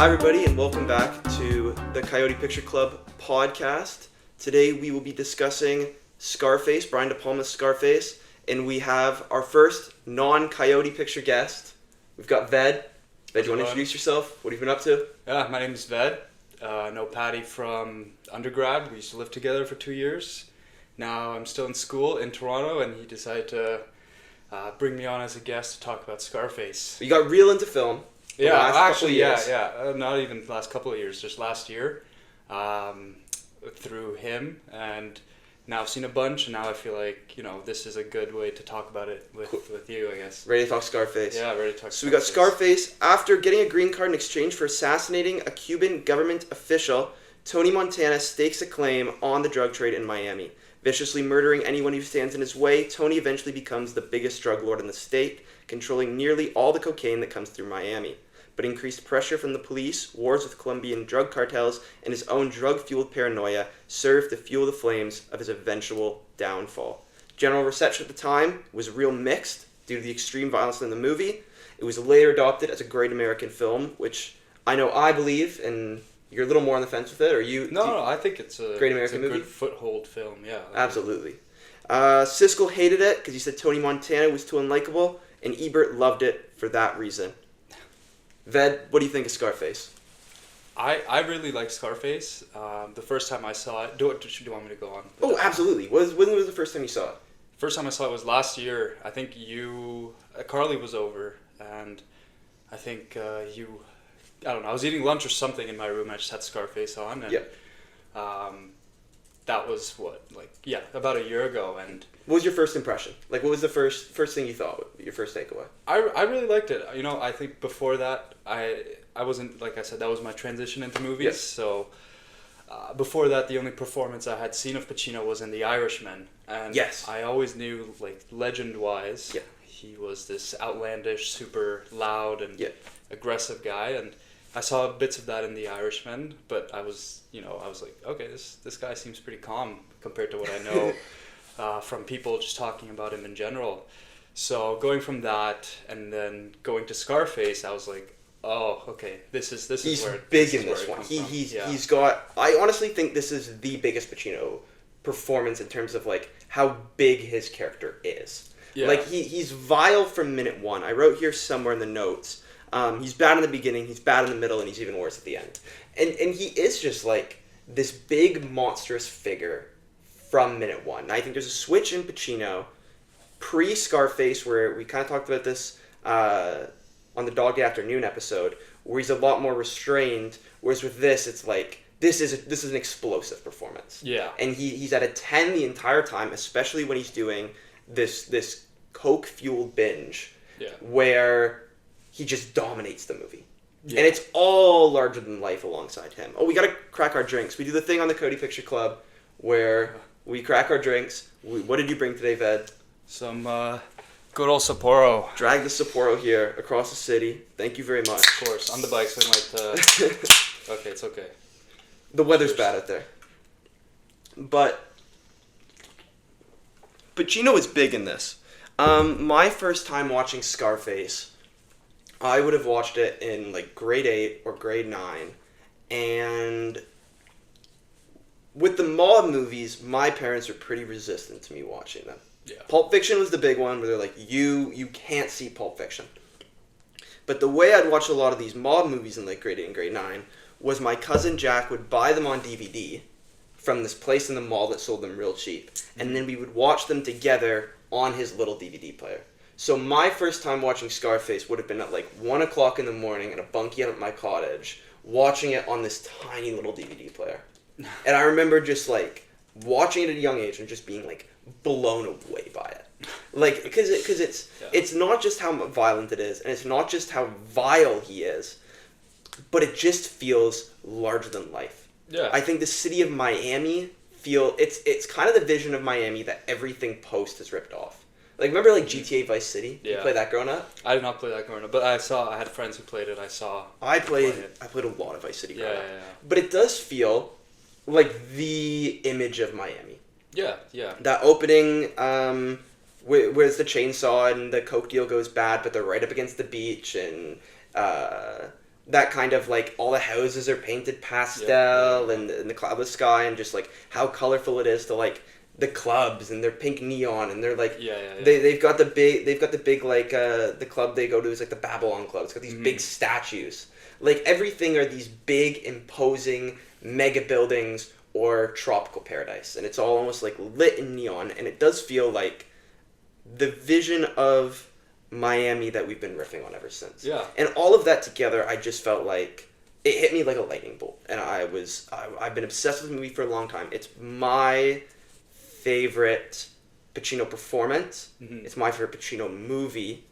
Hi everybody and welcome back to the Coyote Picture Club podcast. Today we will be discussing Scarface, Brian De Palma's Scarface, and we have our first non-Coyote Picture guest. We've got Ved. Ved, do you want to introduce yourself? What have you been up to? Yeah, my name is Ved. I know Patty from undergrad. We used to live together for 2 years. Now I'm still in school in Toronto, and he decided to bring me on as a guest to talk about Scarface. You got real into film. Yeah, actually, yeah. Not even the last couple of years, just last year, through him, and now I've seen a bunch, and now I feel like, this is a good way to talk about it with you, I guess. Ready to talk Scarface? Yeah, ready to talk Scarface. So we got Scarface. After getting a green card in exchange for assassinating a Cuban government official, Tony Montana stakes a claim on the drug trade in Miami. Viciously murdering anyone who stands in his way, Tony eventually becomes the biggest drug lord in the state, controlling nearly all the cocaine that comes through Miami. But increased pressure from the police, wars with Colombian drug cartels, and his own drug-fueled paranoia served to fuel the flames of his eventual downfall. General reception at the time was real mixed due to the extreme violence in the movie. It was later adopted as a great American film, which I believe, and you're a little more on the fence with it, or you? No, I think it's a great American movie. Good foothold film, yeah. Absolutely. Siskel hated it because he said Tony Montana was too unlikable, and Ebert loved it for that reason. Ved, what do you think of Scarface? I really like Scarface. The first time I saw it... Do you want me to go on? Oh, absolutely. When was the first time you saw it? First time I saw it was last year. I think Carly was over, and I think I don't know, I was eating lunch or something in my room, and I just had Scarface on, and that was about a year ago. And what was your first impression? Like, what was the first thing you thought, your first takeaway? I really liked it. I think before that, I wasn't, like I said, that was my transition into movies. Yes. So before that, the only performance I had seen of Pacino was in The Irishman. And yes. I always knew, like, legend-wise, he was this outlandish, super loud and aggressive guy. And I saw bits of that in The Irishman, but I was like, okay, this guy seems pretty calm compared to what I know from people just talking about him in general. So going from that and then going to Scarface, I was like, oh, okay, this is where he's big in this one. He's got. I honestly think this is the biggest Pacino performance in terms of like how big his character is. Yeah. Like he's vile from minute one. I wrote here somewhere in the notes. He's bad in the beginning, he's bad in the middle, and he's even worse at the end. And he is just like this big monstrous figure from minute one. And I think there's a switch in Pacino pre-Scarface where we kind of talked about this on the Dog Day Afternoon episode, where he's a lot more restrained, whereas with this it's like this is an explosive performance. Yeah. And he's at a 10 the entire time, especially when he's doing this coke-fueled binge where he just dominates the movie. Yeah. And it's all larger than life alongside him. Oh, we gotta crack our drinks. We do the thing on the Coyote Picture Club where we crack our drinks. What did you bring today, Ved? Some good old Sapporo. Drag the Sapporo here across the city. Thank you very much. Of course. On the bike, so I might... Okay, it's okay. The weather's bad out there. But Pacino is big in this. My first time watching Scarface, I would have watched it in like grade 8 or grade 9, and with the mob movies, my parents were pretty resistant to me watching them. Yeah. Pulp Fiction was the big one where they're like, you can't see Pulp Fiction. But the way I'd watch a lot of these mob movies in like grade 8 and grade 9 was my cousin Jack would buy them on DVD from this place in the mall that sold them real cheap, and then we would watch them together on his little DVD player. So my first time watching Scarface would have been at like 1 o'clock in the morning in a bunkie out at my cottage, watching it on this tiny little DVD player. And I remember just like watching it at a young age and just being like blown away by it. Like, because it's not just how violent it is, and it's not just how vile he is, but it just feels larger than life. Yeah. I think the city of Miami it's kind of the vision of Miami that everything post has ripped off. Like, remember, like, GTA Vice City? Yeah. You played that growing up? I did not play that growing up, but I had friends who played it. I played a lot of Vice City growing up. Yeah. But it does feel like the image of Miami. Yeah. That opening, where it's the chainsaw and the coke deal goes bad, but they're right up against the beach, and that kind of like all the houses are painted pastel and the cloudless sky and just like how colorful it is to like the clubs and they're pink neon and they're like they've got the big like the club they go to is like the Babylon Club. It's got these big statues. Like everything are these big imposing mega buildings or tropical paradise, and it's all almost like lit in neon, and it does feel like the vision of Miami that we've been riffing on ever since. Yeah. And all of that together, I just felt like it hit me like a lightning bolt. And I've been obsessed with the movie for a long time. It's my favorite Pacino performance. Mm-hmm. It's my favorite Pacino movie.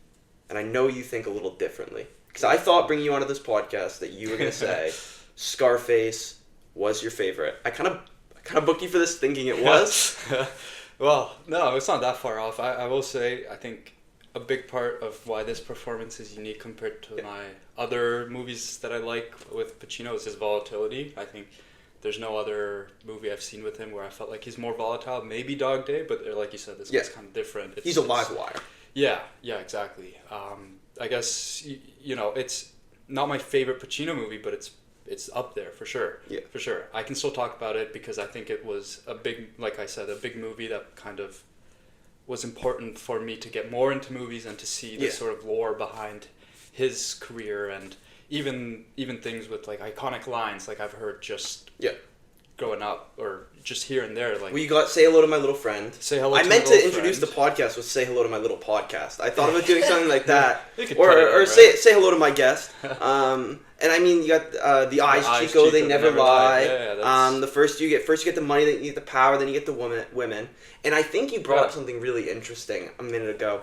And I know you think a little differently. Because I thought bringing you onto this podcast that you were going to say Scarface was your favorite. I kind of booked you for this thinking it was. Well, no, it's not that far off. I will say, I think a big part of why this performance is unique compared to my other movies that I like with Pacino is his volatility. I think there's no other movie I've seen with him where I felt like he's more volatile. Maybe Dog Day, but like you said, this one's kind of different. He's a live wire. Yeah, exactly. I guess, it's not my favorite Pacino movie, but it's up there for sure. Yeah. For sure. I can still talk about it because I think it was a big movie that kind of was important for me to get more into movies and to see the sort of lore behind his career, and even things with like iconic lines like I've heard just growing up or just here and there. Like, well, you got Say Hello to My Little Friend. Say hello. I meant to introduce the podcast with Say Hello to My Little Podcast. I thought about doing something like that, or say hello to my guest. And I mean, you got the eyes, Chico. They never lie. The first you get the money, then you get the power, then you get the women. And I think you brought up something really interesting a minute ago,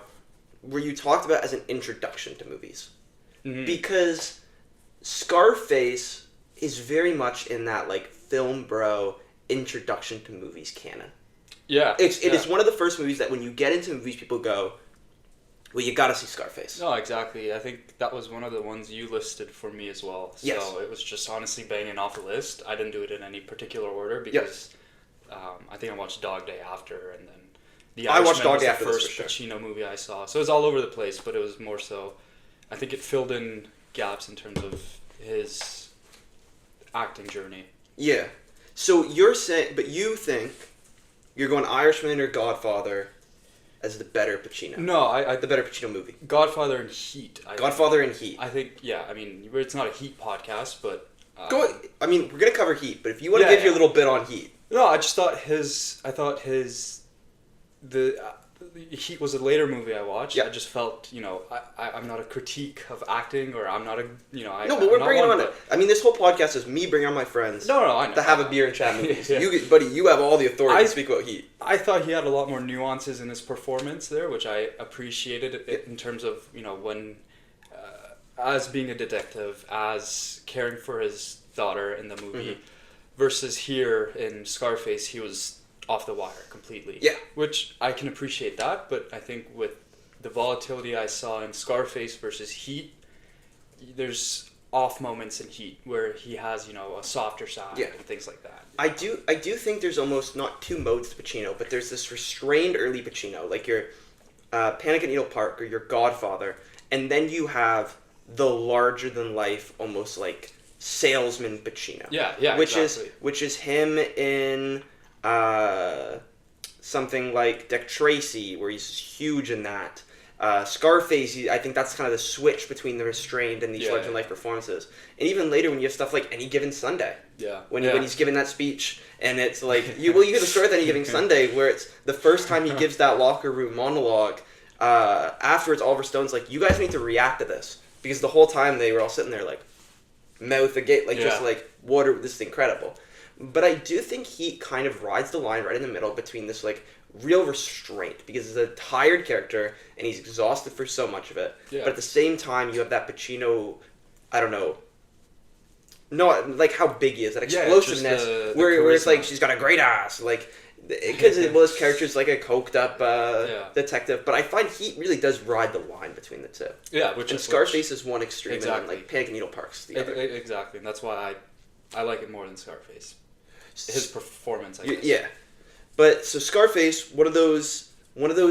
where you talked about as an introduction to movies, because Scarface is very much in that like film bro introduction to movies canon. Yeah, it is one of the first movies that when you get into movies, people go, well, you gotta see Scarface. No, exactly. I think that was one of the ones you listed for me as well. So it was just honestly banging off the list. I didn't do it in any particular order because I think I watched Dog Day after, and then The Irishman watched Dog Day was after the first this, for sure. Pacino movie I saw. So it was all over the place, but it was more so, I think it filled in gaps in terms of his acting journey. Yeah. So you're saying, but you think you're going Irishman or Godfather as the better Pacino? No, the better Pacino movie. Godfather and Heat. Godfather and Heat. I think, I mean, it's not a Heat podcast, but... I mean, we're going to cover Heat, but if you want to give you a little bit on Heat. No, I just thought Heat was a later movie I watched. Yeah. I just felt, I'm not a critique of acting, or I'm not a, No, but we're bringing on it. I mean, this whole podcast is me bringing on my friends. No, I know. To have a beer and chat movies. You have all the authority to speak about Heat. I thought he had a lot more nuances in his performance there, which I appreciated in terms of, when, as being a detective, as caring for his daughter in the movie, versus here in Scarface, he was off the wire completely. Yeah. Which I can appreciate that, but I think with the volatility I saw in Scarface versus Heat, there's off moments in Heat where he has, a softer side and things like that. I do think there's almost not two modes to Pacino, but there's this restrained early Pacino, like your Panic at Needle Park or your Godfather, and then you have the larger than life, almost like salesman Pacino. Yeah, which is him in something like Dick Tracy, where he's huge in that. Scarface, I think that's kind of the switch between the restrained and these larger than life performances. And even later, when you have stuff like Any Given Sunday, when he's giving that speech, and it's like you get the story of Any Given Sunday, where it's the first time he gives that locker room monologue. Afterwards, Oliver Stone's like, "You guys need to react to this," because the whole time they were all sitting there like mouth agape, just like, this is incredible. But I do think he kind of rides the line right in the middle between this like real restraint, because he's a tired character and he's exhausted for so much of it. Yeah. But at the same time, you have that Pacino, I don't know, like how big he is, that explosiveness, where it's like she's got a great ass, like, because his character's like a coked up detective. But I find Heat really does ride the line between the two. Yeah, Scarface is one extreme, and then like Panic at Needle Park's the other. Exactly, and that's why I like it more than Scarface. His performance, I guess. Yeah, but so Scarface, one of those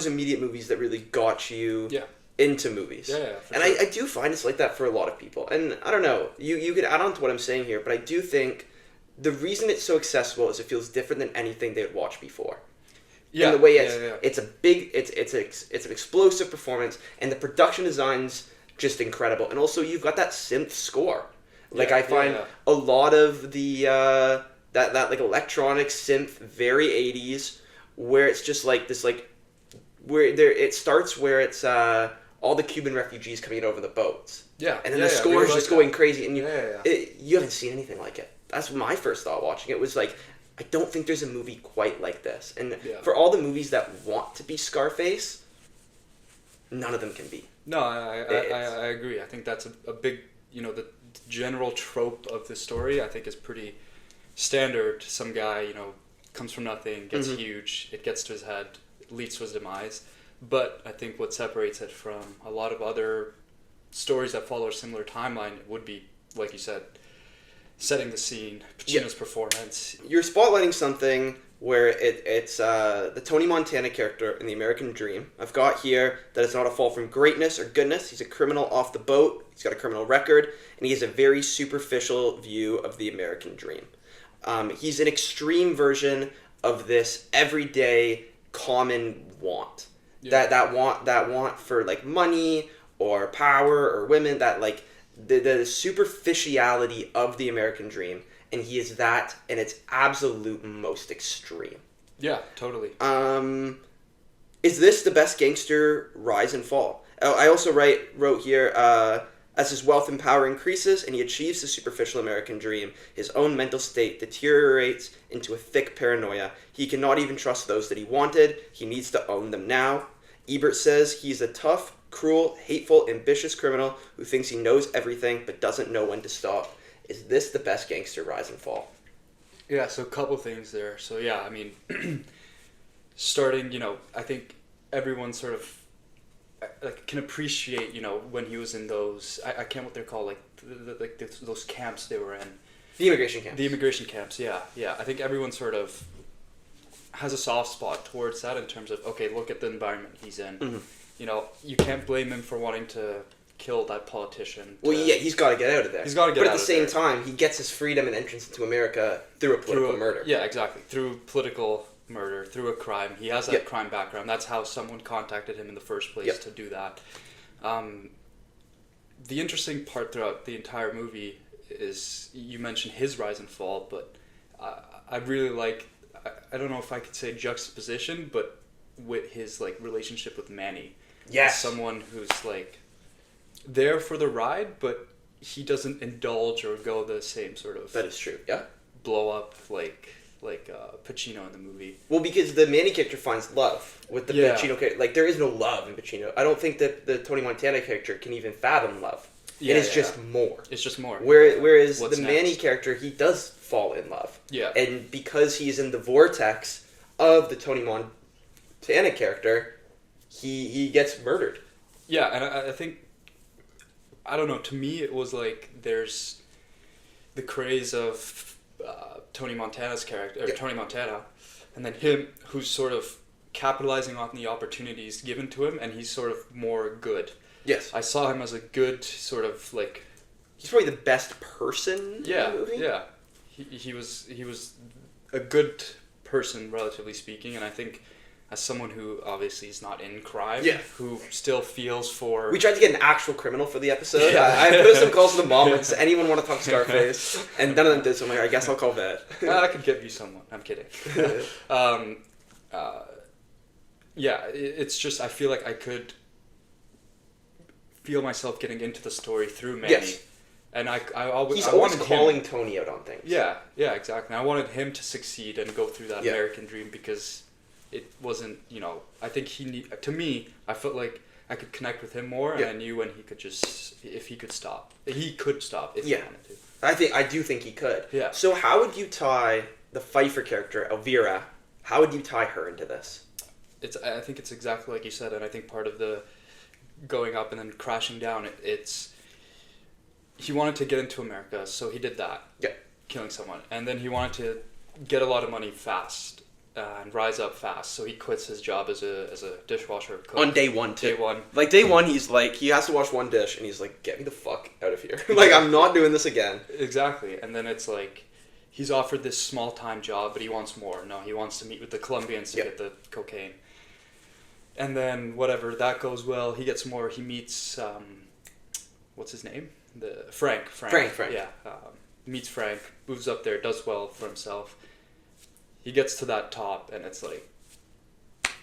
immediate movies that really got you into movies. Yeah, and sure. I do find it's like that for a lot of people. And I don't know, you could add on to what I'm saying here, but I do think the reason it's so accessible is it feels different than anything they would watch before. Yeah, and the way it's a big, it's an explosive performance, and the production design's just incredible. And also you've got that synth score. Like I find a lot of the that like electronic synth, very 80s, where it's just like this like where there it starts where it's all the Cuban refugees coming in over the boats. Yeah. And then the score is just going crazy, and you haven't seen anything like it. That's my first thought watching it. Was like, I don't think there's a movie quite like this. And for all the movies that want to be Scarface, none of them can be. No, I agree. I think that's a big, the general trope of the story, I think, is pretty standard. Some guy, comes from nothing, gets huge, it gets to his head, leads to his demise. But I think what separates it from a lot of other stories that follow a similar timeline would be, like you said, setting the scene, Pacino's performance. You're spotlighting something where it's the Tony Montana character in The American Dream. I've got here that it's not a fall from greatness or goodness. He's a criminal off the boat. He's got a criminal record, and he has a very superficial view of the American dream. He's an extreme version of this everyday common want. Yeah. That want for like money or power or women, that like the superficiality of the American dream, and he is that in its absolute most extreme. Yeah, totally. Is this the best gangster rise and fall? I also wrote here, as his wealth and power increases and he achieves the superficial American dream, his own mental state deteriorates into a thick paranoia. He cannot even trust those that he wanted. He needs to own them now. Ebert says he's a tough, cruel, hateful, ambitious criminal who thinks he knows everything but doesn't know when to stop. Is this the best gangster rise and fall? Yeah, so a couple things there. So yeah, I mean, starting, I think everyone sort of can appreciate, when he was in those, I can't what they're called, like those camps they were in. The immigration camps. The immigration camps, yeah. I think everyone sort of has a soft spot towards that in terms of, okay, look at the environment he's in. Mm-hmm. You can't blame him for wanting to kill that politician. Well, yeah, he's got to get out of there. He's got to get out of there. But at the same time, he gets his freedom and entrance into America through a political murder. Yeah, exactly. Through political murder, through a crime. He has that crime background. That's how someone contacted him in the first place to do that. The interesting part throughout the entire movie is, you mentioned his rise and fall, but I really like, I don't know if I could say juxtaposition, but with his like relationship with Manny. Yes. Someone who's like there for the ride, but he doesn't indulge or go the same sort of. That is true. Yeah. Blow up like Pacino in the movie. Well, because the Manny character finds love with the Pacino character. Like, there is no love in Pacino. I don't think that the Tony Montana character can even fathom love. It is just more. It's just more. Whereas the Manny character, he does fall in love. Yeah. And because he's in the vortex of the Tony Montana character, he gets murdered. Yeah, and I think, I don't know, to me it was like there's the craze of Tony Montana's character, or Tony Montana, and then him who's sort of capitalizing on the opportunities given to him, and he's sort of more good. Yes. I saw him as a good sort of like... He's probably the best person in the movie. Yeah. He was a good person, relatively speaking, and I think as someone who obviously is not in crime, who still feels for... We tried to get an actual criminal for the episode. Yeah. I put some calls to the mom and said, anyone want to talk Scarface? And none of them did, so I'm like, I guess I'll call Ved. I could give you someone. I'm kidding. It's just, I feel like I could feel myself getting into the story through Manny. Yes. And I always... He's always calling Tony out on things. Yeah, exactly. I wanted him to succeed and go through that American dream, because it wasn't, I think to me, I felt like I could connect with him more, and I knew when he could if he could stop. He could stop if he wanted to. I do think he could. Yeah. So how would you tie the Pfeiffer character, Elvira, how would you tie her into this? I think it's exactly like you said, and I think part of the going up and then crashing down, it's he wanted to get into America, so he did that. Yeah. Killing someone. And then he wanted to get a lot of money fast. and rise up fast. So he quits his job as a dishwasher cook. On day one, too. Day one. Like, day one, he's like, he has to wash one dish, and he's like, get me the fuck out of here. Like, I'm not doing this again. Exactly. And then it's like, he's offered this small-time job, but he wants more. No, he wants to meet with the Colombians to get the cocaine. And then, whatever, that goes well. He gets more. He meets, what's his name? Frank. Yeah. Meets Frank, moves up there, does well for himself. He gets to that top, and it's like,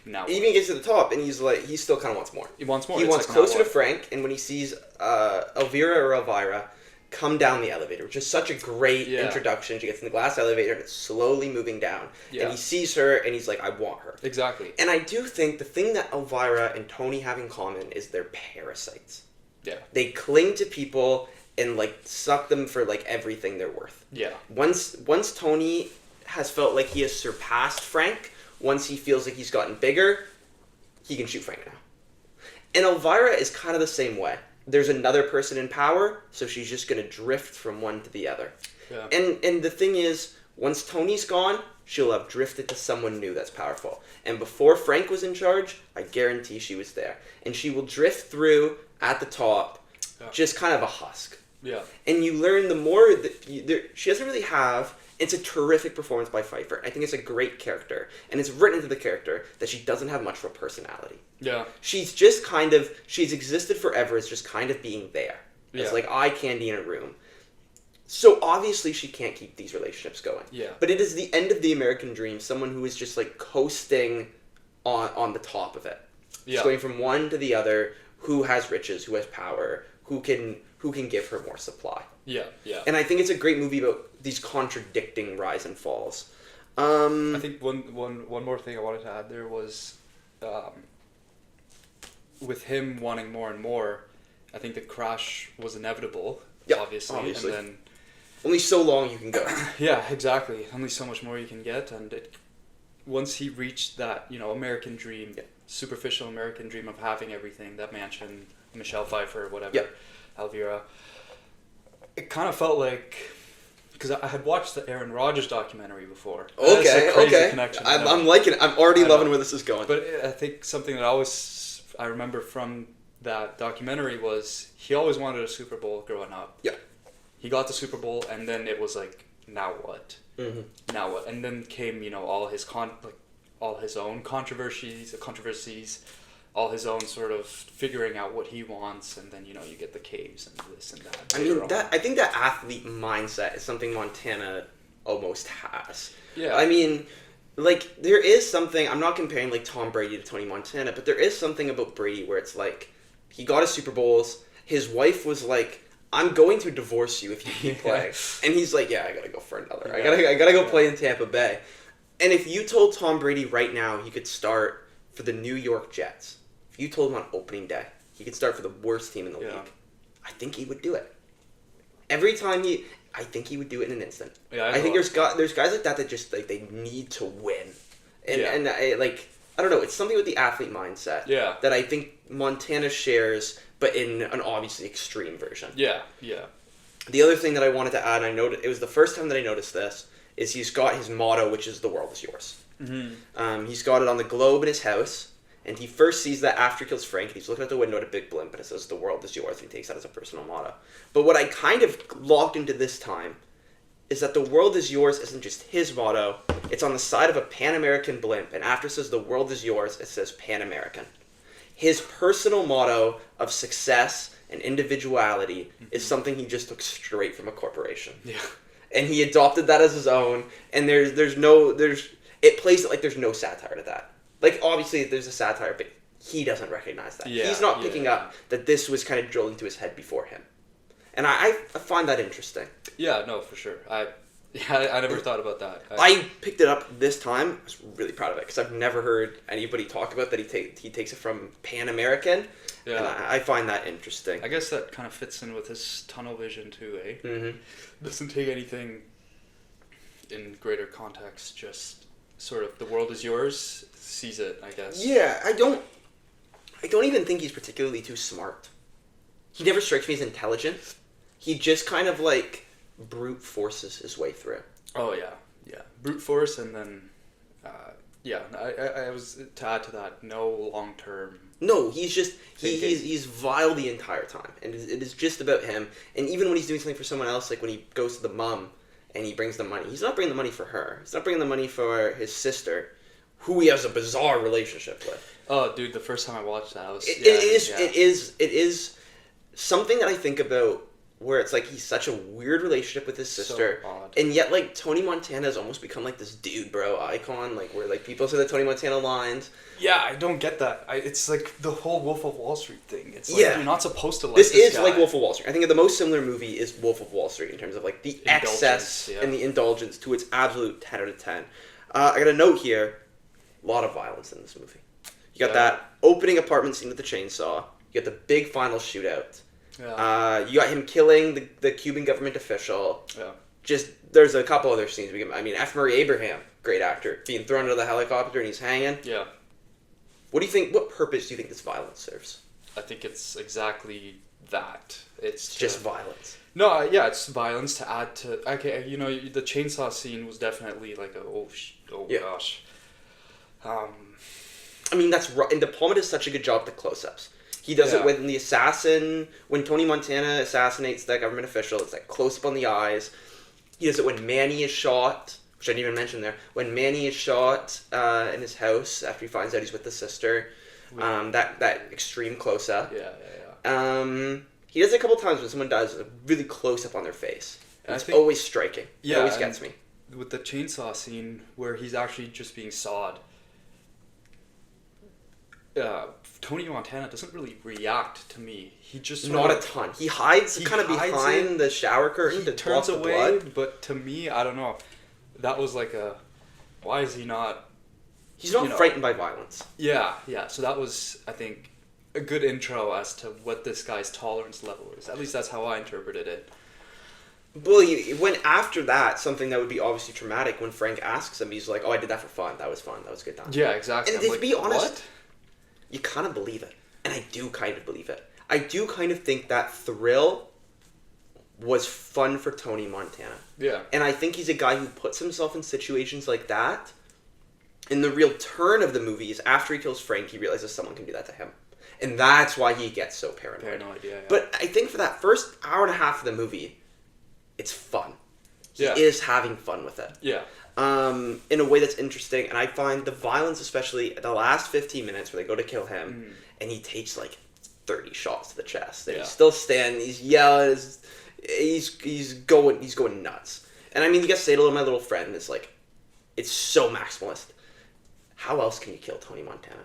now He even gets to the top, and he's like, he still kind of wants more. He wants more. He wants closer to Frank, and when he sees Elvira come down the elevator, which is such a great introduction. She gets in the glass elevator, and it's slowly moving down. Yeah. And he sees her, and he's like, I want her. Exactly. And I do think the thing that Elvira and Tony have in common is they're parasites. Yeah. They cling to people and, like, suck them for, like, everything they're worth. Yeah. Once Tony has felt like he has surpassed Frank, once he feels like he's gotten bigger, he can shoot Frank now. And Elvira is kind of the same way. There's another person in power, so she's just going to drift from one to the other. Yeah. And the thing is, once Tony's gone, she'll have drifted to someone new that's powerful. And before Frank was in charge, I guarantee she was there. And she will drift through at the top, just kind of a husk. Yeah. And you learn the more that she doesn't really have. It's a terrific performance by Pfeiffer. I think it's a great character. And it's written into the character that she doesn't have much of a personality. Yeah. She's just kind of, she's existed forever as just kind of being there. Yeah. It's like eye candy in a room. So obviously she can't keep these relationships going. Yeah. But it is the end of the American dream. Someone who is just like coasting on the top of it. Yeah. Just going from one to the other, who has riches, who has power, who can give her more supply. Yeah, yeah. And I think it's a great movie about these contradicting rise and falls. I think one more thing I wanted to add there was, with him wanting more and more, I think the crash was inevitable. Yeah, obviously. And then only so long you can go. Yeah, exactly. Only so much more you can get, and once he reached that, American dream, superficial American dream of having everything, that mansion, Michelle Pfeiffer, whatever, Elvira. It kind of felt like, because I had watched the Aaron Rodgers documentary before. Okay. Connection. I'm liking it. I'm already loving where this is going. But I think something that I remember from that documentary was he always wanted a Super Bowl growing up. Yeah. He got the Super Bowl, and then it was like, now what? Mm-hmm. Now what? And then came, all his own controversies, all his own sort of figuring out what he wants, and then you get the caves and this and that. I think that athlete mindset is something Montana almost has. Yeah. I mean, like, there is something, I'm not comparing like Tom Brady to Tony Montana, but there is something about Brady where it's like he got his Super Bowls. His wife was like, I'm going to divorce you if you keep playing. And he's like, yeah, I gotta go for another. Yeah. I gotta go play in Tampa Bay. And if you told Tom Brady right now he could start for the New York Jets, if you told him on opening day he could start for the worst team in the league, I think he would do it. Every time I think he would do it in an instant. Yeah, I think there's guys like that just like they need to win. And I don't know, it's something with the athlete mindset that I think Montana shares, but in an obviously extreme version. Yeah. The other thing that I wanted to add, it was the first time that I noticed this, is he's got his motto, which is "The world is yours." Mm-hmm. He's got it on the globe in his house, and he first sees that after he kills Frank, and he's looking out the window at a big blimp, and it says "The world is yours," and he takes that as a personal motto. But what I kind of logged into this time is that "The world is yours" isn't just his motto, it's on the side of a Pan-American blimp, and after it says "The world is yours," it says Pan-American. His personal motto of success and individuality is something he just took straight from a corporation. Yeah. And he adopted that as his own, and it plays it like there's no satire to that. Like, obviously there's a satire, but he doesn't recognize that. Yeah, he's not picking up that this was kind of drilled into his head before him. And I find that interesting. Yeah, no, for sure. I never thought about that. I picked it up this time. I was really proud of it because I've never heard anybody talk about that he takes it from Pan-American. Yeah. And I find that interesting. I guess that kind of fits in with his tunnel vision too, eh? Mm-hmm. Doesn't take anything in greater context, just sort of the world is yours, sees it, I guess. Yeah, I don't even think he's particularly too smart. He never strikes me as intelligent. He just kind of like brute forces his way through. Oh yeah. Brute force, and then Yeah, I was, to add to that, no long-term... No, he's just he's vile the entire time, and it is just about him. And even when he's doing something for someone else, like when he goes to the mom and he brings the money, he's not bringing the money for her. He's not bringing the money for his sister, who he has a bizarre relationship with. Oh, dude, the first time I watched that, it is something that I think about, where it's like he's such a weird relationship with his sister, so odd. And yet like Tony Montana has almost become like this dude bro icon, like where like people say the Tony Montana lines. Yeah, I don't get that. It's like the whole Wolf of Wall Street thing. It's like you're not supposed to like this this is guy. like Wolf of Wall Street. I think the most similar movie is Wolf of Wall Street in terms of like the excess and the indulgence to its absolute 10 out of 10. I got a note here, a lot of violence in this movie. You got that opening apartment scene with the chainsaw. You got the big final shootout. Yeah. You got him killing the Cuban government official. Yeah. Just, there's a couple other scenes. F. Murray Abraham, great actor, being thrown out of the helicopter and he's hanging. Yeah. What do you think, what purpose do you think this violence serves? I think it's exactly that. It's just violence. No, yeah, it's violence to add to... Okay, you know, the chainsaw scene was definitely like gosh. I mean, that's right. And De Palma does such a good job with the close-ups. He does it when Tony Montana assassinates that government official, it's that close-up on the eyes. He does it when Manny is shot, which I didn't even mention there. When Manny is shot in his house after he finds out he's with the sister. That extreme close-up. Yeah. He does it a couple times when someone does a really close-up on their face. It's always striking. Yeah, it always gets me. With the chainsaw scene where he's actually just being sawed, Tony Montana doesn't really react to me. He just not a ton. He hides kind of behind the shower curtain to turns block the away. blood. But to me, I don't know. That was like why is he not? He's not frightened by violence. Yeah. So that was, I think, a good intro as to what this guy's tolerance level is. At least that's how I interpreted it. Well, when after that, something that would be obviously traumatic, when Frank asks him, he's like, "Oh, I did that for fun. That was fun. That was a good time." Yeah, exactly. And to be honest, you kind of believe it. And I do kind of believe it. I do kind of think that thrill was fun for Tony Montana. Yeah. And I think he's a guy who puts himself in situations like that. And the real turn of the movie is after he kills Frank, he realizes someone can do that to him. And that's why he gets so paranoid. Yeah. But I think for that first hour and a half of the movie, it's fun. He is having fun with it. Yeah. In a way that's interesting, and I find the violence, especially the last 15 minutes where they go to kill him, and he takes like 30 shots to the chest. And he's still standing, he's yelling, he's going nuts. And I mean, you gotta say to my little friend, it's like, it's so maximalist. How else can you kill Tony Montana?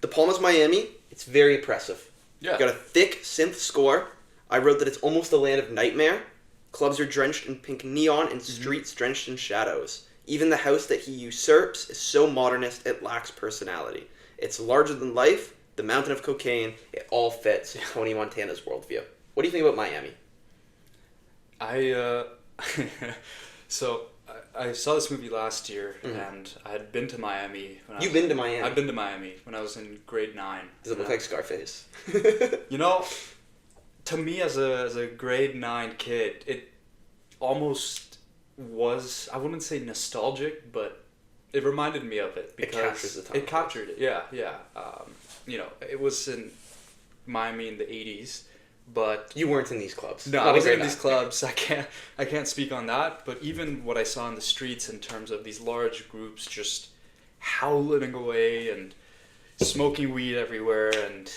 De Palma's Miami, it's very oppressive. Yeah. You got a thick synth score. I wrote that it's almost a land of nightmare. Clubs are drenched in pink neon and streets drenched in shadows. Even the house that he usurps is so modernist it lacks personality. It's larger than life, the mountain of cocaine, it all fits Tony Montana's worldview. What do you think about Miami? So I saw this movie last year, and I had been to Miami. You've been to Miami? I've been to Miami when I was in grade 9. Does it look like Scarface? You know, to me as a grade 9 kid, it almost was, I wouldn't say nostalgic, but it reminded me of it. Because it captures the time. It captured it, yeah. You know, it was in Miami in the 80s. But you weren't in these clubs. No, I wasn't in these clubs. I can't speak on that. But even what I saw in the streets in terms of these large groups just howling away and smoking weed everywhere and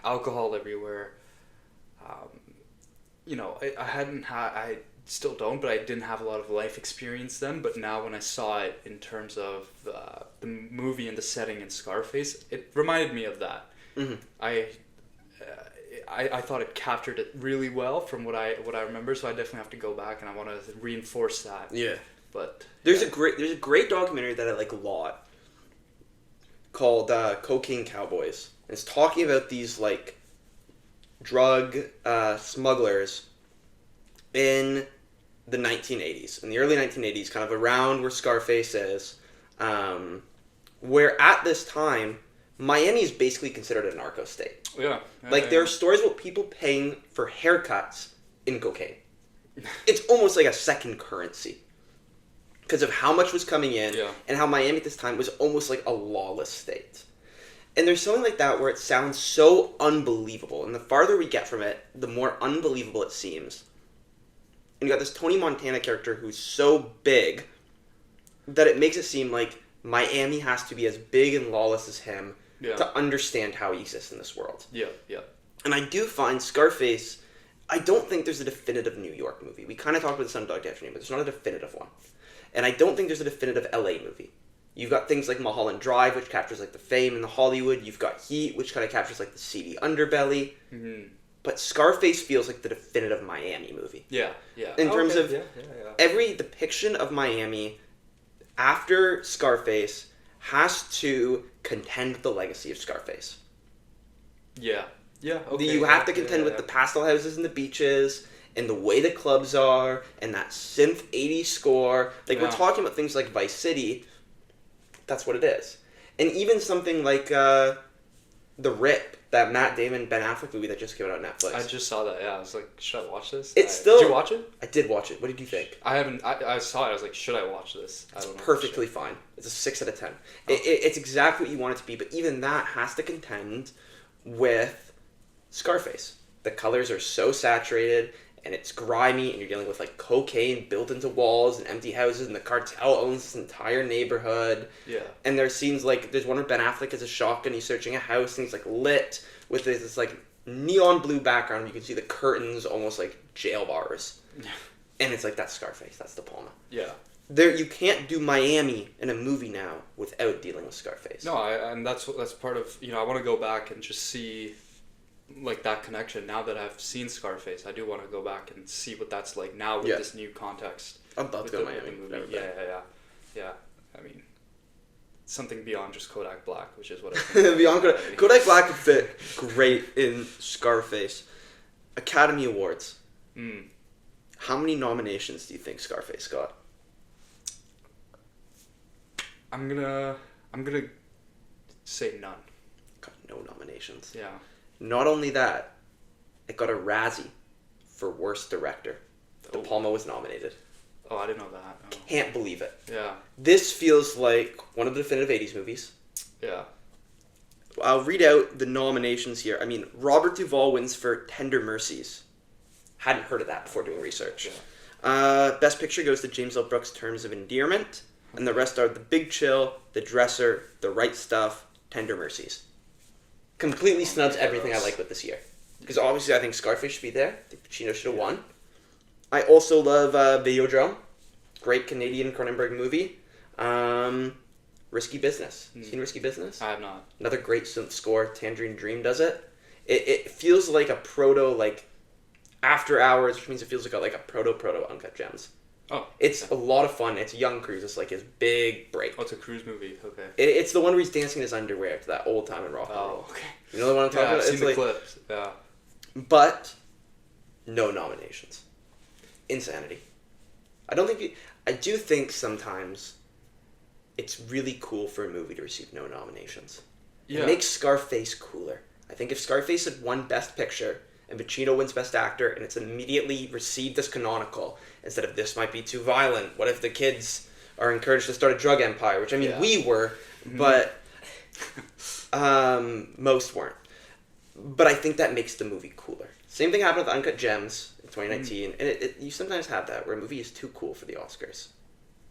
alcohol everywhere. You know, I still don't, but I didn't have a lot of life experience then. But now when I saw it in terms of the movie and the setting in Scarface, it reminded me of that. Mm-hmm. I thought it captured it really well from what I remember, so I definitely have to go back and I want to reinforce that. Yeah. But there's a great documentary that I like a lot called Cocaine Cowboys. And it's talking about these like drug smugglers in the 1980s, in the early 1980s, kind of around where Scarface is, where at this time Miami is basically considered a narco state. Yeah. There are stories about people paying for haircuts in cocaine. It's almost like a second currency because of how much was coming in Yeah. and how Miami at this time was almost like a lawless state. And there's something like that where it sounds so unbelievable, and the farther we get from it, the more unbelievable it seems. And you got this Tony Montana character who's so big that it makes it seem like Miami has to be as big and lawless as him to understand how he exists in this world. Yeah, yeah. And I do find Scarface, I don't think there's a definitive New York movie. We kind of talked about this on Dog Day Afternoon, but there's not a definitive one. And I don't think there's a definitive LA movie. You've got things like Mulholland Drive, which captures like the fame and the Hollywood. You've got Heat, which kind of captures like the seedy underbelly. Mm-hmm. But Scarface feels like the definitive Miami movie. Yeah, yeah. In terms of every depiction of Miami after Scarface has to contend with the legacy of Scarface. Yeah. Yeah, okay. You have to contend with the pastel houses and the beaches and the way the clubs are and that synth 80s score. Like, we're talking about things like Vice City. That's what it is. And even something like The Rip, that Matt Damon, Ben Affleck movie that just came out on Netflix. I just saw that, yeah. I was like, should I watch this? Did you watch it? I did watch it. What did you think? I saw it. I was like, should I watch this? It's perfectly fine. It's a 6 out of 10. It's exactly what you want it to be, but even that has to contend with Scarface. The colors are so saturated, and it's grimy, and you're dealing with like cocaine built into walls and empty houses, and the cartel owns this entire neighborhood. Yeah. And there's scenes like there's one where Ben Affleck has a shotgun, he's searching a house, and he's like lit with this like neon blue background. You can see the curtains almost like jail bars. And it's like, that's Scarface, that's De Palma. Yeah. You can't do Miami in a movie now without dealing with Scarface. No, and that's part of, I want to go back and just see like that connection. Now that I've seen Scarface, I do want to go back and see what that's like now with this new context. I'd love to go to Miami. Yeah. I mean, something beyond just Kodak Black, which is what I think. Beyond Kodak Black would fit great in Scarface. Academy Awards. How many nominations do you think Scarface got? I'm gonna say none. Got no nominations. Yeah. Not only that, it got a Razzie for Worst Director. De Palma was nominated. Oh, I didn't know that. No. Can't believe it. Yeah. This feels like one of the definitive 80s movies. Yeah. I'll read out the nominations here. I mean, Robert Duvall wins for Tender Mercies. Hadn't heard of that before doing research. Yeah. Best Picture goes to James L. Brooks' Terms of Endearment. And the rest are The Big Chill, The Dresser, The Right Stuff, Tender Mercies. Completely snubs everything I like with this year. Because obviously I think Scarface should be there. I think Pacino should have won. I also love Videodrome. Great Canadian Cronenberg movie. Risky Business. Seen Risky Business? I have not. Another great synth score. Tangerine Dream does it. It feels like a After Hours, which means it feels like a proto Uncut Gems. Oh. It's a lot of fun. It's Young Cruise. It's like his big break. Oh, it's a cruise movie. Okay. It's the one where he's dancing in his underwear to that old time in rock and roll. Oh, okay. You know the one I'm talking about? I've seen the clips. Yeah. But no nominations. Insanity. I do think sometimes it's really cool for a movie to receive no nominations. Yeah. It makes Scarface cooler. I think if Scarface had won Best Picture and Pacino wins Best Actor and it's immediately received as canonical instead of this might be too violent. What if the kids are encouraged to start a drug empire? Which, I mean, we were, but most weren't. But I think that makes the movie cooler. Same thing happened with Uncut Gems in 2019, and you sometimes have that where a movie is too cool for the Oscars.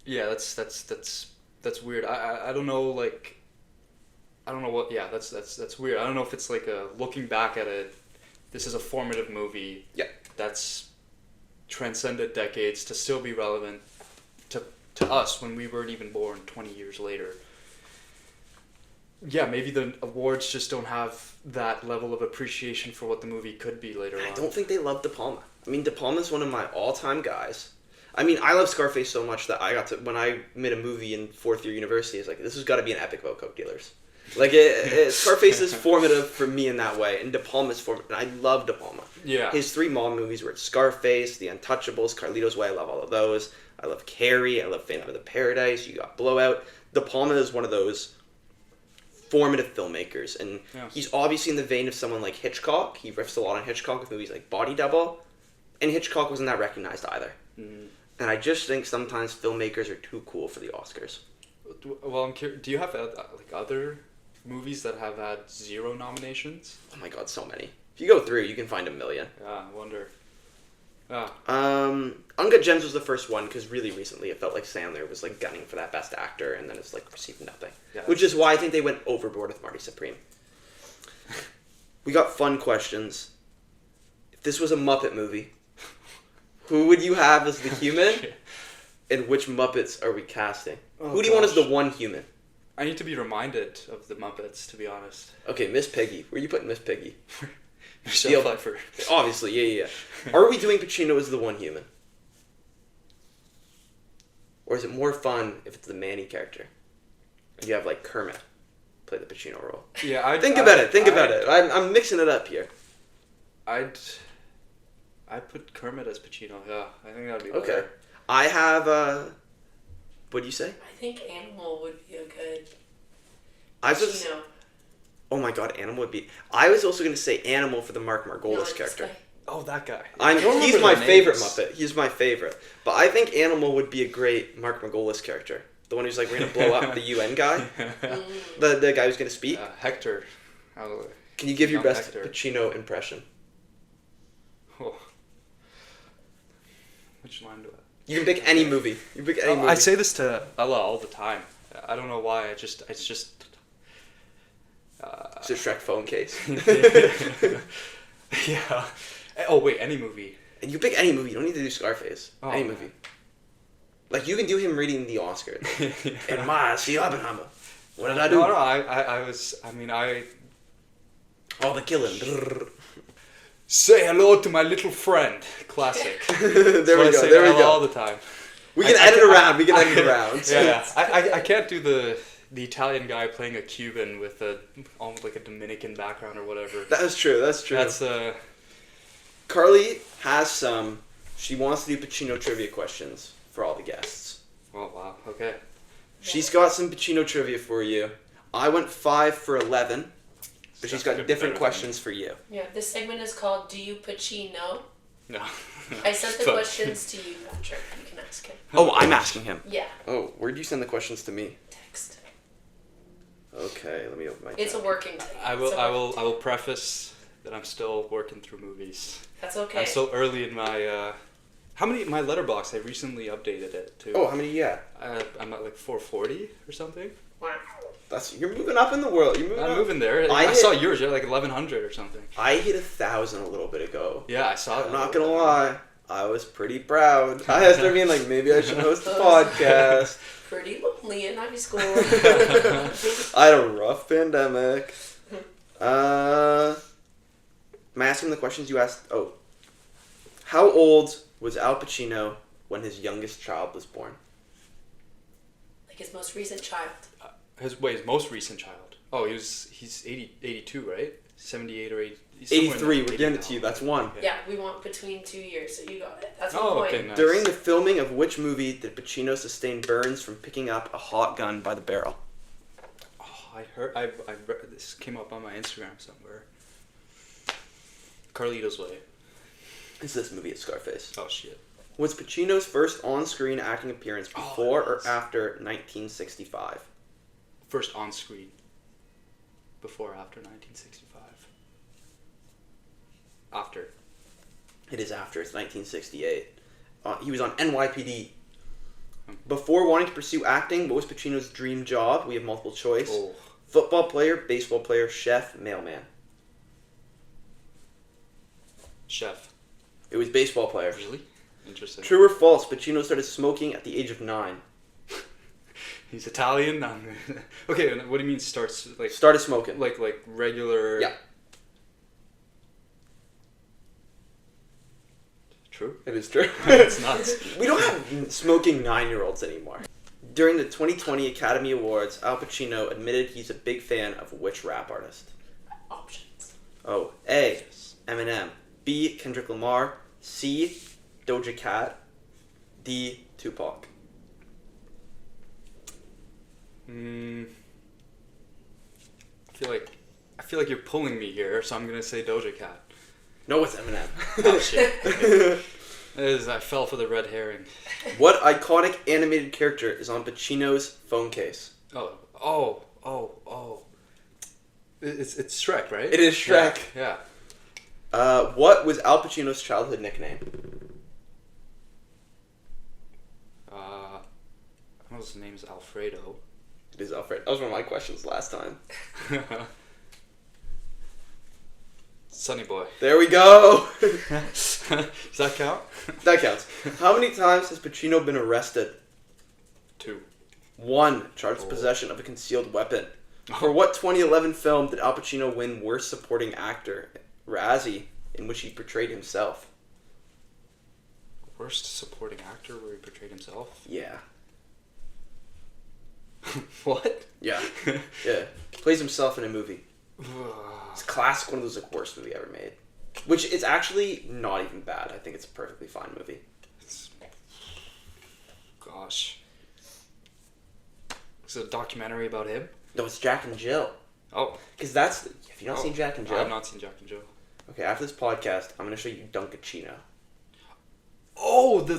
Yeah, that's weird. I don't know, like, I don't know what. Yeah, that's weird. I don't know if it's like looking back at it. This is a formative movie. Yeah. That's transcended decades to still be relevant to us when we weren't even born 20 years later. Yeah, maybe the awards just don't have that level of appreciation for what the movie could be later on. I don't think they love De Palma. I mean, De Palma's one of my all-time guys. I mean, I love Scarface so much that when I made a movie in fourth year university, it's like, this has got to be an epic about coke dealers. Like, Scarface is formative for me in that way, and De Palma's formative, and I love De Palma. Yeah. His three mob movies were Scarface, The Untouchables, Carlito's Way, I love all of those. I love Carrie, I love Phantom of the Paradise, you got Blowout. De Palma is one of those formative filmmakers, and he's obviously in the vein of someone like Hitchcock. He riffs a lot on Hitchcock with movies like Body Double, and Hitchcock wasn't that recognized either. And I just think sometimes filmmakers are too cool for the Oscars. Well, I'm curious. Do you have like other movies that have had 0 nominations? Oh my god, so many. If you go through, you can find a million. Yeah, I wonder. Ah. Uncut Gems was the first one because really recently it felt like Sandler was like gunning for that Best Actor and then it's like received nothing. Yeah, which is why I think they went overboard with Marty Supreme. We got fun questions. If this was a Muppet movie, who would you have as the human? And which Muppets are we casting? Who do you want as the one human? I need to be reminded of the Muppets, to be honest. Okay, Miss Piggy. Where are you putting Miss Piggy? Michelle Pfeiffer. Obviously, yeah. Are we doing Pacino as the one human? Or is it more fun if it's the Manny character? And you have, like, Kermit play the Pacino role. Yeah, Think about it. I'm mixing it up here. I'd put Kermit as Pacino, yeah. I think that'd be better. Okay. I have, what'd you say? I think Animal would be a good Pacino. Oh my god, Animal would be... I was also going to say Animal for the Mark Margolis character. Guy. Oh, that guy. He's my favorite Muppet. He's my favorite. But I think Animal would be a great Mark Margolis character. The one who's like, we're going to blow up the UN guy. The guy who's going to speak. Hector. Can you give your best Hector. Pacino impression? Oh. Which line do I... You can pick any movie. I say this to Ella all the time. I don't know why. It's just... It's a Shrek phone case. Yeah. Oh, wait, any movie. And you pick any movie. You don't need to do Scarface. Oh, any movie. Like, you can do him reading the Oscar. And Ma, see Oppenheimer. What did I do? No, Oh, the killing. Say hello to my little friend. Classic. There we go. All the time. We can edit around. Yeah. I can't do the Italian guy playing a Cuban with almost like a Dominican background or whatever. That's true. That's Carly has some. She wants to do Pacino trivia questions for all the guests. Oh wow. Okay. She's got some Pacino trivia for you. I went 5 for 11, but she's got different questions for you. Yeah, this segment is called Do You Pacino? No. I sent the questions to you, Patrick. You can ask him. Oh, I'm asking him. Yeah. Oh, where'd you send the questions to me? Text. Okay, let me open my. It's a working thing. I will preface that I'm still working through movies. That's okay. I'm still early in my. My letterbox? I recently updated it too. Oh, how many you got? I'm at like 440 or something. Wow. You're moving up in the world. I'm moving there. I saw yours. You're like 1100 or something. I hit 1,000 a little bit ago. Yeah, I saw. I'm not gonna lie. I was pretty proud. I started being like, maybe I should host a podcast. Pretty lonely in high school. I had a rough pandemic. Am I asking the questions you asked? Oh. How old was Al Pacino when his youngest child was born? Like his most recent child. His most recent child. Oh, he's 82, right? 78 or 80. 83. We're giving it to you. That's one. Yeah, we want between 2 years, so you got it. That's one point. Okay, nice. During the filming of which movie did Pacino sustain burns from picking up a hot gun by the barrel? Oh, I read, this came up on my Instagram somewhere. Carlito's Way. It's this movie, it's Scarface. Oh, shit. Was Pacino's first on-screen acting appearance before or after 1965? First on-screen. Before or after 1965? After. It is after. It's 1968. He was on NYPD. Before wanting to pursue acting, what was Pacino's dream job? We have multiple choice. Oh. Football player, baseball player, chef, mailman. Chef. It was baseball player. Really? Interesting. True or false? Pacino started smoking at the age of 9. He's Italian. Okay, what do you mean starts like? Started smoking. Like regular. Yeah. True. It is true. It's nuts. We don't have smoking 9-year-olds anymore. During the 2020 Academy Awards, Al Pacino admitted he's a big fan of which rap artist? Options. Oh, A. Eminem. B. Kendrick Lamar. C. Doja Cat. D. Tupac. I feel like you're pulling me here, so I'm gonna say Doja Cat. No, it's Eminem. Oh shit. I fell for the red herring. What iconic animated character is on Pacino's phone case? Oh. It's Shrek, right? It is Shrek. Yeah. What was Al Pacino's childhood nickname? I know his name's Alfredo. It is Alfred. That was one of my questions last time. Sunny Boy. There we go. Does that count? That counts. How many times has Pacino been arrested? 2. 1. Charged with possession of a concealed weapon. For what 2011 film did Al Pacino win Worst Supporting Actor, Razzie, in which he portrayed himself? Worst supporting actor where he portrayed himself? Yeah. What? Yeah. Yeah. He plays himself in a movie. It's classic, one of those like worst movie ever made. Which is actually not even bad. I think it's a perfectly fine movie. Gosh. Is it a documentary about him? No, it's Jack and Jill. Oh. Because that's... Have you not seen Jack and Jill? I have not seen Jack and Jill. Okay, after this podcast, I'm going to show you Dunkachino. Oh, the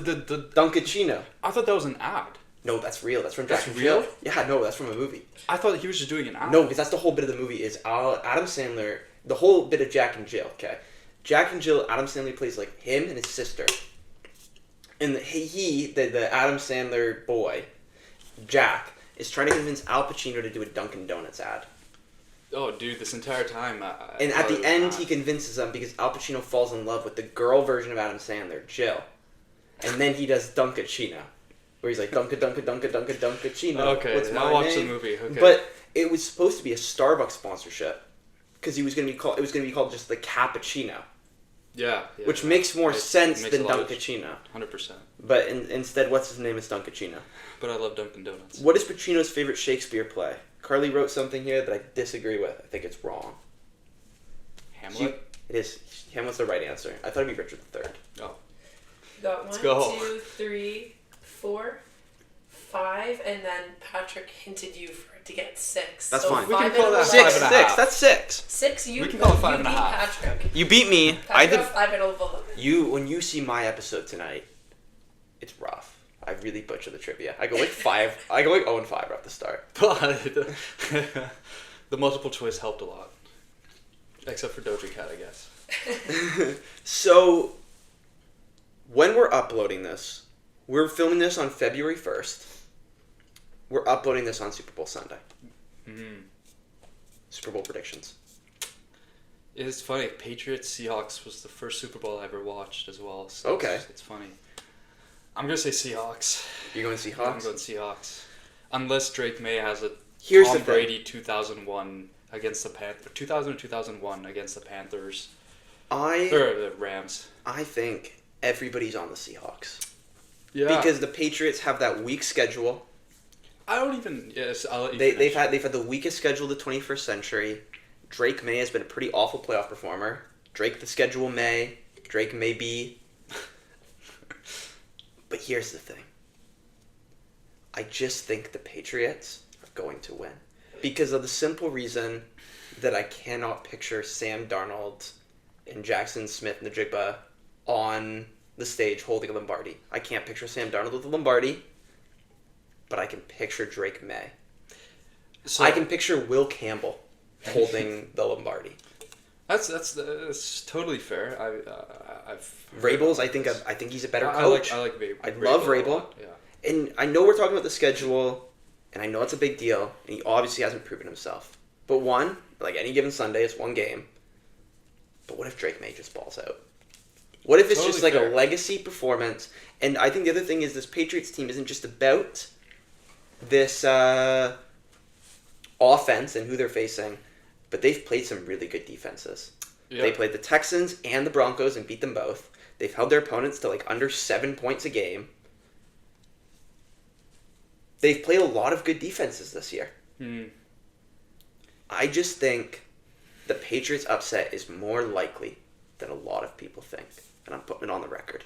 Dunkachino. I thought that was an ad. No, that's real. That's from Jack That's and real? Jill. Yeah, no, that's from a movie. I thought he was just doing an ad. No, because that's the whole bit of the movie is Adam Sandler... The whole bit of Jack and Jill, okay? Jack and Jill, Adam Sandler plays like him and his sister. And the Adam Sandler boy, Jack, is trying to convince Al Pacino to do a Dunkin' Donuts ad. Oh, dude, this entire time. And at the end, he convinces them because Al Pacino falls in love with the girl version of Adam Sandler, Jill. And then he does Dunkachino, where he's like, Dunkachino. Okay, what's my I watched name? the movie. Okay. But it was supposed to be a Starbucks sponsorship because it was going to be called just the Cappuccino. Yeah. Which makes more sense makes than a lot of- Dunkachino. 100%. But instead, what's his name? It's Dunkachino. But I love Dunkin' Donuts. What is Pacino's favorite Shakespeare play? Carly wrote something here that I disagree with. I think it's wrong. Hamlet? It is. Hamlet's the right answer. I thought it'd be Richard III. Oh. You got Let's 1, go. 2, 3, 4, 5, and then Patrick hinted you for it to get 6. That's so fine. We can 5 call out that of 6, 11. 6. That's 6. 6, you We can call it five you and a beat half. Patrick. You beat me. I Patrick did. got 5 out of 11. When you see my episode tonight, it's rough. I really butcher the trivia. I go like 5. I go like 0 and 5 right at the start. But the multiple choice helped a lot. Except for Doja Cat, I guess. So, when we're uploading this, we're filming this on February 1st. We're uploading this on Super Bowl Sunday. Mm. Super Bowl predictions. It's funny. Patriots Seahawks was the first Super Bowl I ever watched as well. So Okay. It's funny. I'm gonna say Seahawks. You're going I'm Seahawks? going Seahawks. Unless Drake May has a Here's Tom the thing. Brady 2001 against the 2000 or 2001 against the Panthers or the Rams. I think everybody's on the Seahawks. Yeah. Because the Patriots have that weak schedule. I don't even. Yes, I'll let you They've finish. had the weakest schedule of the 21st century. Drake May has been a pretty awful playoff performer. Drake the schedule may. Drake may be. But here's the thing. I just think the Patriots are going to win. Because of the simple reason that I cannot picture Sam Darnold and Jackson Smith-Njigba on the stage holding a Lombardi. I can't picture Sam Darnold with a Lombardi, but I can picture Drake May. So, I can picture Will Campbell holding the Lombardi. That's totally fair. I've Vrabel's, I think he's a better coach. I like Vrabel. I love a Vrabel. lot, yeah. And I know we're talking about the schedule, and I know it's a big deal, and he obviously hasn't proven himself. But one, like any given Sunday, it's one game. But what if Drake May just balls out? What if it's just like Totally fair. a legacy performance? And I think the other thing is this Patriots team isn't just about this offense and who they're facing, but they've played some really good defenses. Yeah. They played the Texans and the Broncos and beat them both. They've held their opponents to like under 7 points a game. They've played a lot of good defenses this year. Hmm. I just think the Patriots upset is more likely than a lot of people think. And I'm putting it on the record.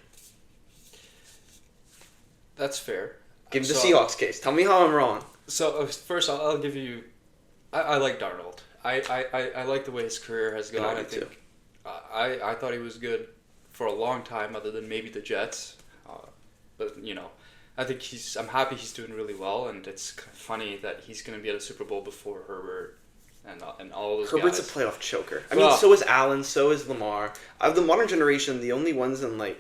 That's fair. Give me the So- Seahawks case. Tell me how I'm wrong. So first, I'll give you. I like Darnold. I like the way his career has gone. I I do too. think I thought he was good for a long time, other than maybe the Jets. But I think I'm happy he's doing really well, and it's funny that he's going to be at a Super Bowl before Herbert and all those Herbert's guys. a playoff choker. I mean, so is Allen, so is Lamar. Of the modern generation, the only ones in I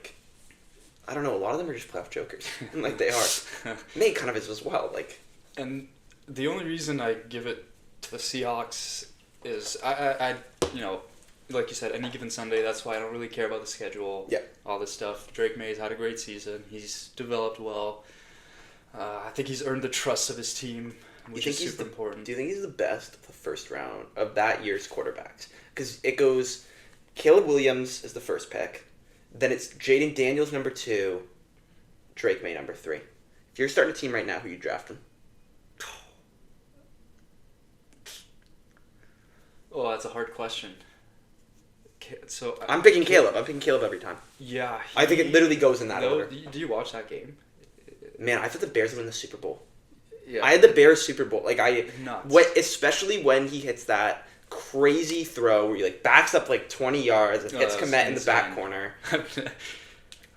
don't know, a lot of them are just playoff chokers. And they are. May kind of is as well. And the only reason I give it to the Seahawks is I like you said, any given Sunday, that's why I don't really care about the schedule. Yeah. All this stuff. Drake May's had a great season. He's developed well. I think he's earned the trust of his team, which is super important. Do you think he's the best of the first round of that year's quarterbacks? Because it goes Caleb Williams is the first pick. Then it's Jaden Daniels number 2, Drake May number 3. If you're starting a team right now, who you drafting? Oh, that's a hard question. So I'm picking Caleb. I'm picking Caleb every time. Yeah. I think it literally goes in that order. Do you watch that game? Man, I thought the Bears would win the Super Bowl. Yeah. I had the Bears Super Bowl. Nuts. Especially when he hits that crazy throw where he backs up 20 yards and hits Komet in the back corner.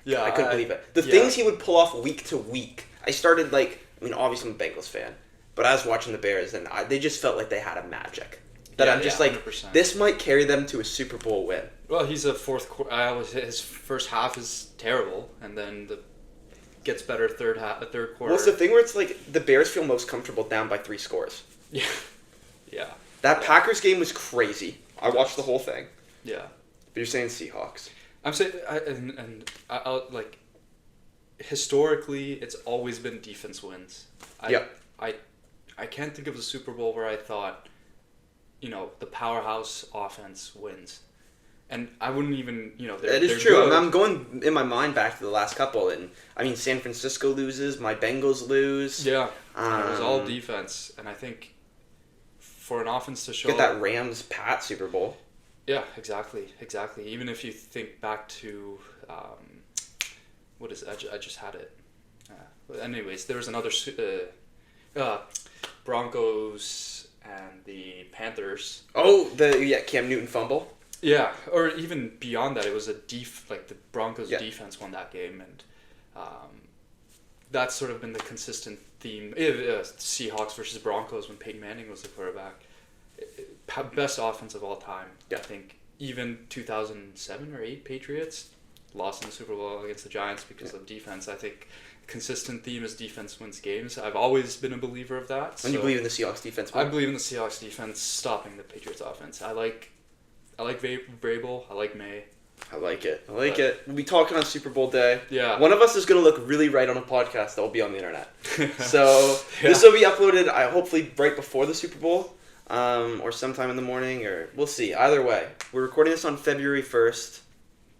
Yeah, I couldn't believe it. The things he would pull off week to week. I started obviously I'm a Bengals fan, but I was watching the Bears and they just felt like they had a magic. That I'm just 100%. This might carry them to a Super Bowl win. Well, he's a fourth quarter. His first half is terrible, and then gets better third quarter. Well, it's the thing where it's the Bears feel most comfortable down by 3 scores. Yeah, yeah. That Packers game was crazy. I watched the whole thing. Yeah. But you're saying Seahawks. I'm saying, historically, it's always been defense wins. I can't think of a Super Bowl where I thought, the powerhouse offense wins. And I wouldn't even, That is true. Good. I'm going in my mind back to the last couple, and San Francisco loses, my Bengals lose. Yeah, it was all defense, and I think for an offense to show get that Rams-Pat Super Bowl. Yeah, exactly. Even if you think back to, what is it? I just had it. Anyways, there was another Broncos and the Panthers. Oh, Cam Newton fumble. Yeah, or even beyond that, it was the Broncos defense won that game, and that's sort of been the consistent theme. Seahawks versus Broncos when Peyton Manning was the quarterback. Best offense of all time. Yeah. I think even 2007 or 8 Patriots lost in the Super Bowl against the Giants because of defense. I think consistent theme is defense wins games. I've always been a believer of that. And you believe in the Seahawks defense? I believe in the Seahawks defense stopping the Patriots offense. I like Vrabel. I like May. I like it. We'll be talking on Super Bowl day. Yeah. One of us is going to look really right on a podcast that will be on the internet. So This will be uploaded hopefully right before the Super Bowl, or sometime in the morning, or we'll see. Either way, we're recording this on February 1st.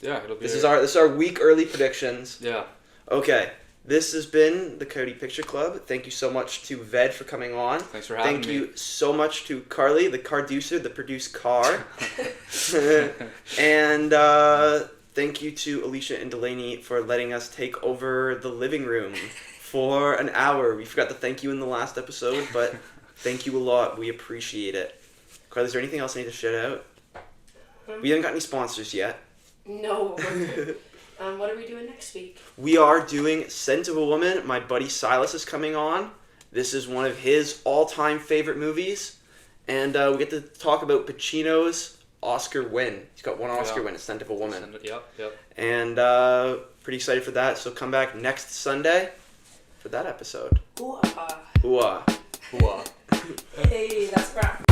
Yeah, it'll be. This is our week early predictions. Yeah. Okay. This has been the Coyote Picture Club. Thank you so much to Ved for coming on. Thanks for having me. Thank you so much to Carly, the Carducer, the produced car. And thank you to Alicia and Delaney for letting us take over the living room for an hour. We forgot to thank you in the last episode, but thank you a lot. We appreciate it. Carly, is there anything else I need to shout out? We haven't got any sponsors yet. No. What are we doing next week? We are doing Scent of a Woman. My buddy Silas is coming on. This is one of his all-time favorite movies. And we get to talk about Pacino's Oscar win. He's got one Oscar win, Scent of a Woman. Yep. And pretty excited for that. So come back next Sunday for that episode. Hooah. Hooah. Hooah. Hey, that's a wrap.